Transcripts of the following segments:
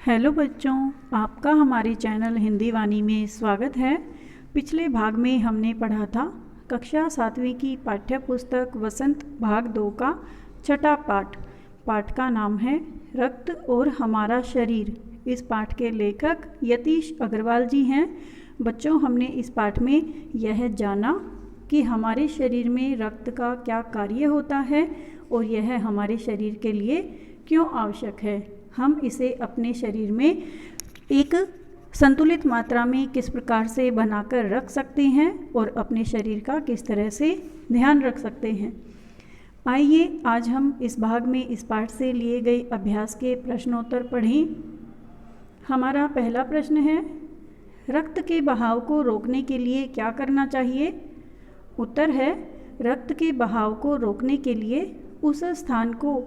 Hello बच्चों, आपका हमारे चैनल हिंदी वाणी में स्वागत है। पिछले भाग में हमने पढ़ा था कक्षा 7वीं की पाठ्य पुस्तक वसंत भाग 2 का छठा पाठ। पाठ का नाम है रक्त और हमारा शरीर। इस पाठ के लेखक यतीश अग्रवाल जी हैं। बच्चों, हमने इस पाठ में यह जाना कि हमारे शरीर में रक्त का क्या कार्य होता है और यह हमारे शरीर के लिए क्यों आवश्यक है। हम इसे अपने शरीर में एक संतुलित मात्रा में किस प्रकार से बनाकर रख सकते हैं और अपने शरीर का किस तरह से ध्यान रख सकते हैं। आइए आज हम इस भाग में इस पाठ से लिए गए अभ्यास के प्रश्नोत्तर पढ़ें। हमारा पहला प्रश्न है, रक्त के बहाव को रोकने के लिए क्या करना चाहिए। उत्तर है, रक्त के बहाव को रोकने के लिए उस स्थान को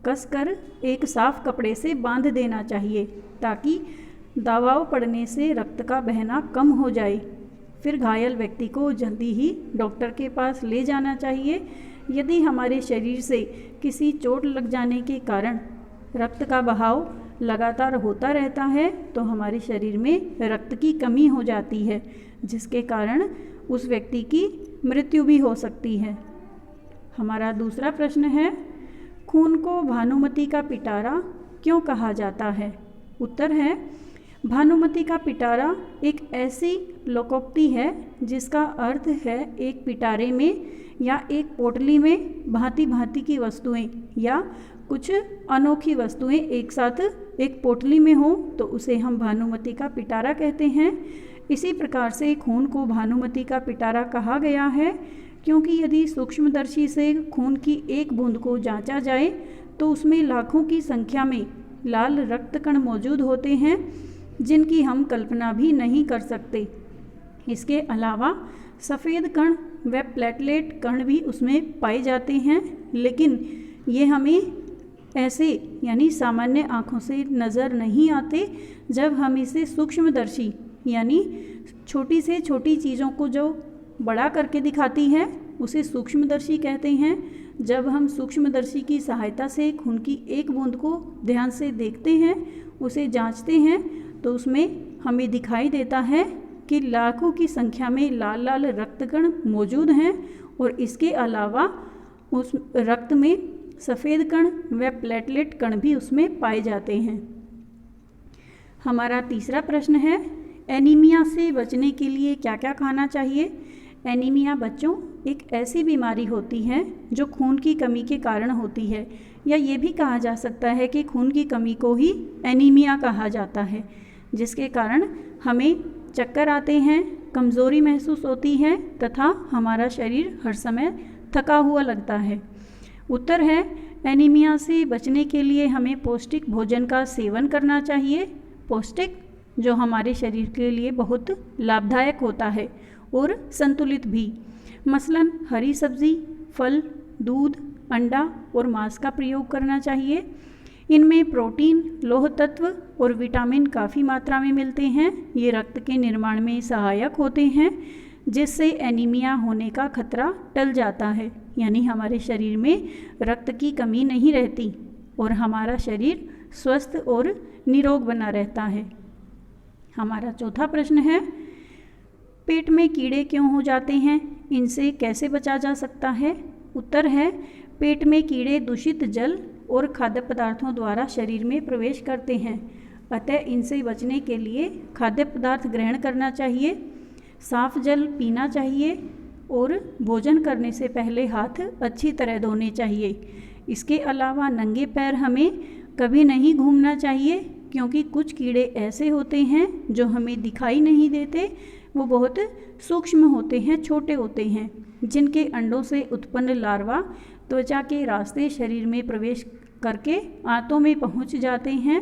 कसकर एक साफ कपड़े से बांध देना चाहिए ताकि दबाव पड़ने से रक्त का बहना कम हो जाए। फिर घायल व्यक्ति को जल्दी ही डॉक्टर के पास ले जाना चाहिए। यदि हमारे शरीर से किसी चोट लग जाने के कारण रक्त का बहाव लगातार होता रहता है तो हमारे शरीर में रक्त की कमी हो जाती है, जिसके कारण उस व्यक्ति की मृत्यु भी हो सकती है। हमारा दूसरा प्रश्न है, खून को भानुमति का पिटारा क्यों कहा जाता है। उत्तर है, भानुमति का पिटारा एक ऐसी लोकोक्ति है जिसका अर्थ है एक पिटारे में या एक पोटली में भांति भांति की वस्तुएं या कुछ अनोखी वस्तुएं एक साथ एक पोटली में हो तो उसे हम भानुमति का पिटारा कहते हैं। इसी प्रकार से खून को भानुमति का पिटारा कहा गया है क्योंकि यदि सूक्ष्मदर्शी से खून की एक बूंद को जांचा जाए तो उसमें लाखों की संख्या में लाल रक्त कण मौजूद होते हैं जिनकी हम कल्पना भी नहीं कर सकते। इसके अलावा सफ़ेद कण व प्लेटलेट कण भी उसमें पाए जाते हैं, लेकिन ये हमें ऐसे यानी सामान्य आँखों से नज़र नहीं आते। जब हम इसे सूक्ष्मदर्शी यानी छोटी से छोटी चीज़ों को जो बड़ा करके दिखाती है उसे सूक्ष्मदर्शी कहते हैं। जब हम सूक्ष्मदर्शी की सहायता से खून की एक बूंद को ध्यान से देखते हैं, उसे जांचते हैं, तो उसमें हमें दिखाई देता है कि लाखों की संख्या में लाल लाल रक्तकण मौजूद हैं और इसके अलावा उस रक्त में सफ़ेद कण व प्लेटलेट कण भी उसमें पाए जाते हैं। हमारा तीसरा प्रश्न है, एनीमिया से बचने के लिए क्या क्या खाना चाहिए। एनीमिया बच्चों एक ऐसी बीमारी होती है जो खून की कमी के कारण होती है, या ये भी कहा जा सकता है कि खून की कमी को ही एनीमिया कहा जाता है, जिसके कारण हमें चक्कर आते हैं, कमज़ोरी महसूस होती है तथा हमारा शरीर हर समय थका हुआ लगता है। उत्तर है, एनीमिया से बचने के लिए हमें पौष्टिक भोजन का सेवन करना चाहिए। पौष्टिक जो हमारे शरीर के लिए बहुत लाभदायक होता है और संतुलित भी। मसलन हरी सब्जी, फल, दूध, अंडा और मांस का प्रयोग करना चाहिए। इनमें प्रोटीन, लौह तत्व और विटामिन काफ़ी मात्रा में मिलते हैं। ये रक्त के निर्माण में सहायक होते हैं, जिससे एनीमिया होने का खतरा टल जाता है, यानी हमारे शरीर में रक्त की कमी नहीं रहती और हमारा शरीर स्वस्थ और निरोग बना रहता है। हमारा चौथा प्रश्न है, पेट में कीड़े क्यों हो जाते हैं, इनसे कैसे बचा जा सकता है। उत्तर है, पेट में कीड़े दूषित जल और खाद्य पदार्थों द्वारा शरीर में प्रवेश करते हैं, अतः इनसे बचने के लिए खाद्य पदार्थ ग्रहण करना चाहिए, साफ जल पीना चाहिए और भोजन करने से पहले हाथ अच्छी तरह धोने चाहिए। इसके अलावा नंगे पैर हमें कभी नहीं घूमना चाहिए क्योंकि कुछ कीड़े ऐसे होते हैं जो हमें दिखाई नहीं देते। वो बहुत सूक्ष्म होते हैं, छोटे होते हैं, जिनके अंडों से उत्पन्न लार्वा त्वचा के रास्ते शरीर में प्रवेश करके आंतों में पहुंच जाते हैं।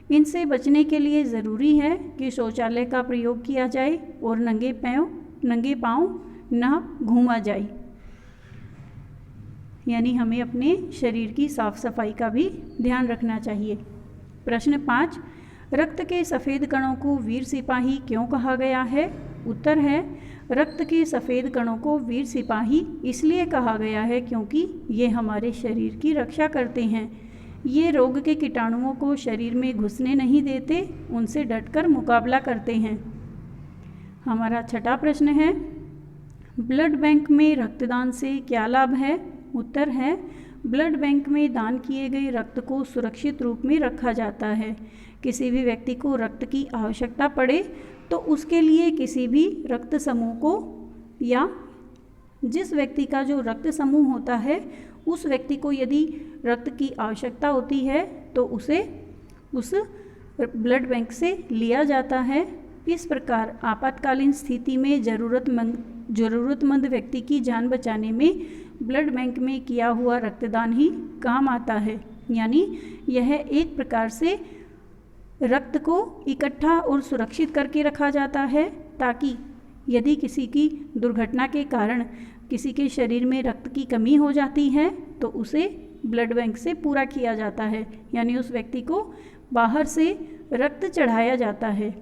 इनसे बचने के लिए ज़रूरी है कि शौचालय का प्रयोग किया जाए और नंगे पाँव न घूमा जाए, यानी हमें अपने शरीर की साफ सफाई का भी ध्यान रखना चाहिए। प्रश्न 5, रक्त के सफ़ेद कणों को वीर सिपाही क्यों कहा गया है। उत्तर है, रक्त के सफ़ेद कणों को वीर सिपाही इसलिए कहा गया है क्योंकि ये हमारे शरीर की रक्षा करते हैं। ये रोग के कीटाणुओं को शरीर में घुसने नहीं देते, उनसे डटकर मुकाबला करते हैं। हमारा छठा प्रश्न है, ब्लड बैंक में रक्तदान से क्या लाभ है? उत्तर है, ब्लड बैंक में दान किए गए रक्त को सुरक्षित रूप में रखा जाता है। किसी भी व्यक्ति को रक्त की आवश्यकता पड़े तो उसके लिए किसी भी रक्त समूह को या जिस व्यक्ति का जो रक्त समूह होता है उस व्यक्ति को यदि रक्त की आवश्यकता होती है तो उसे उस ब्लड बैंक से लिया जाता है। इस प्रकार आपातकालीन स्थिति में ज़रूरतमंद व्यक्ति की जान बचाने में ब्लड बैंक में किया हुआ रक्तदान ही काम आता है। यानी यह एक प्रकार से रक्त को इकट्ठा और सुरक्षित करके रखा जाता है, ताकि यदि किसी की दुर्घटना के कारण किसी के शरीर में रक्त की कमी हो जाती है तो उसे ब्लड बैंक से पूरा किया जाता है, यानी उस व्यक्ति को बाहर से रक्त चढ़ाया जाता है।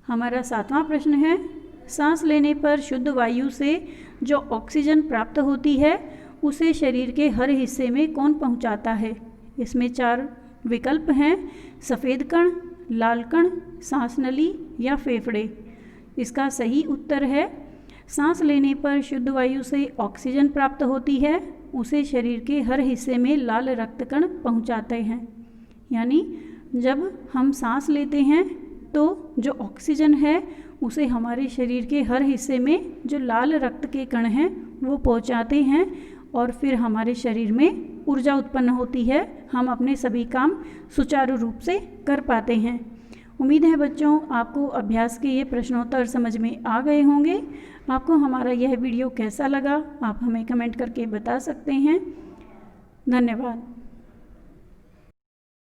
हमारा सातवां प्रश्न है, सांस लेने पर शुद्ध वायु से जो ऑक्सीजन प्राप्त होती है उसे शरीर के हर हिस्से में कौन पहुंचाता है? इसमें 4 विकल्प हैं, सफ़ेद कण, लाल कण, सांस नली या फेफड़े। इसका सही उत्तर है, सांस लेने पर शुद्ध वायु से ऑक्सीजन प्राप्त होती है, उसे शरीर के हर हिस्से में लाल रक्त कण पहुंचाते हैं। यानी जब हम सांस लेते हैं तो जो ऑक्सीजन है उसे हमारे शरीर के हर हिस्से में जो लाल रक्त के कण हैं वो पहुंचाते हैं और फिर हमारे शरीर में ऊर्जा उत्पन्न होती है, हम अपने सभी काम सुचारू रूप से कर पाते हैं। उम्मीद है बच्चों आपको अभ्यास के ये प्रश्नोत्तर समझ में आ गए होंगे। आपको हमारा यह वीडियो कैसा लगा आप हमें कमेंट करके बता सकते हैं। धन्यवाद।